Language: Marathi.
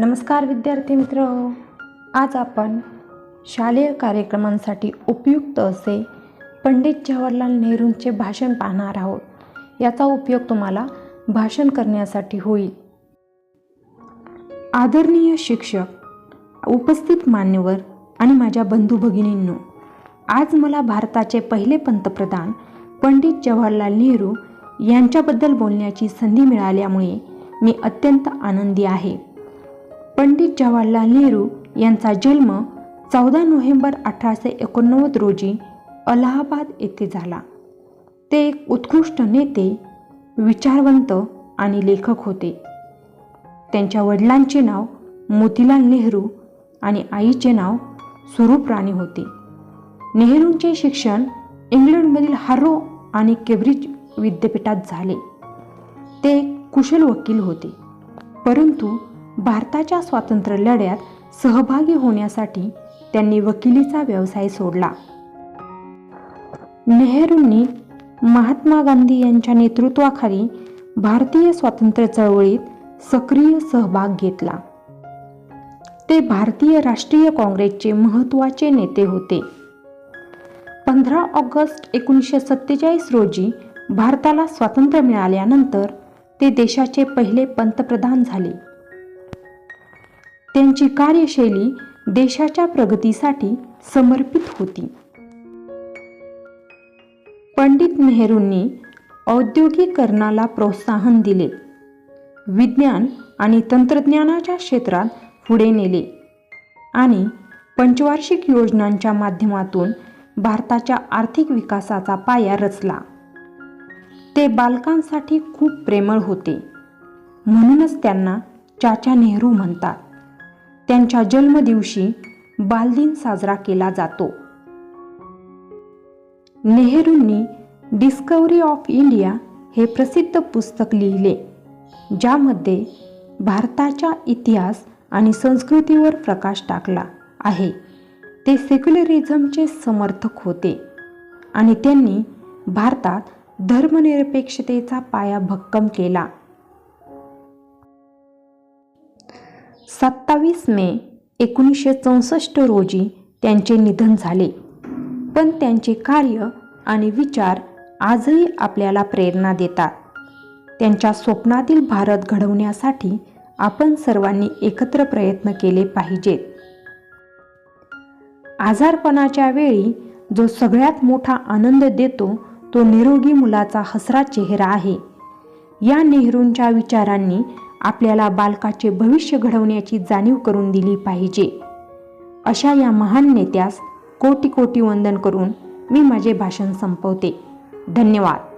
नमस्कार विद्यार्थी मित्र, आज आपण शालेय कार्यक्रमांसाठी उपयुक्त असे पंडित जवाहरलाल नेहरूंचे भाषण पाहणार आहोत. याचा उपयोग तुम्हाला भाषण करण्यासाठी होईल. आदरणीय शिक्षक, उपस्थित मान्यवर आणि माझ्या बंधू भगिनींनो, आज मला भारताचे पहिले पंतप्रधान पंडित जवाहरलाल नेहरू यांच्याबद्दल बोलण्याची संधी मिळाल्यामुळे मी अत्यंत आनंदी आहे. पंडित जवाहरलाल नेहरू यांचा जन्म 14 नोव्हेंबर 1889 रोजी अलाहाबाद येथे झाला. ते एक उत्कृष्ट नेते, विचारवंत आणि लेखक होते. त्यांच्या वडिलांचे नाव मोतीलाल नेहरू आणि आईचे नाव स्वरूप राणी होते. नेहरूंचे शिक्षण इंग्लंडमधील हार्रो आणि केम्ब्रिज विद्यापीठात झाले. ते एक कुशल वकील होते, परंतु भारताच्या स्वातंत्र्य लढ्यात सहभागी होण्यासाठी त्यांनी वकिलीचा व्यवसाय सोडला. नेहरूंनी महात्मा गांधी यांच्या नेतृत्वाखाली भारतीय स्वातंत्र्य चळवळीत सक्रिय सहभाग घेतला. ते भारतीय राष्ट्रीय काँग्रेसचे महत्त्वाचे नेते होते. 15 ऑगस्ट 1947 रोजी भारताला स्वातंत्र्य मिळाल्यानंतर ते देशाचे पहिले पंतप्रधान झाले. त्यांची कार्यशैली देशाच्या प्रगतीसाठी समर्पित होती. पंडित नेहरूंनी औद्योगिकीकरणाला प्रोत्साहन दिले, विज्ञान आणि तंत्रज्ञानाच्या क्षेत्रात पुढे नेले आणि पंचवार्षिक योजनांच्या माध्यमातून भारताच्या आर्थिक विकासाचा पाया रचला. ते बालकांसाठी खूप प्रेमळ होते, म्हणूनच त्यांना चाचा नेहरू म्हणतात. त्यांच्या जन्मदिवशी बालदिन साजरा केला जातो. नेहरूंनी डिस्कव्हरी ऑफ इंडिया हे प्रसिद्ध पुस्तक लिहिले, ज्यामध्ये भारताचा इतिहास आणि संस्कृतीवर प्रकाश टाकला आहे. ते सेक्युलरिझमचे समर्थक होते आणि त्यांनी भारतात धर्मनिरपेक्षतेचा पाया भक्कम केला. 27 मे 1964 रोजी त्यांचे निधन झाले, पण त्यांचे कार्य आणि विचार आजही आपल्याला प्रेरणा देतात. त्यांच्या स्वप्नातील भारत घडवण्यासाठी आपण सर्वांनी एकत्र प्रयत्न केले पाहिजेत. आजारपणाच्या वेळी जो सगळ्यात मोठा आनंद देतो तो निरोगी मुलाचा हसरा चेहरा आहे. या नेहरूंच्या विचारांनी आपल्याला बालकाचे भविष्य घडवण्याची जाणीव करून दिली पाहिजे. अशा या महान नेत्यास कोटी कोटी वंदन करून मी माझे भाषण संपवते. धन्यवाद.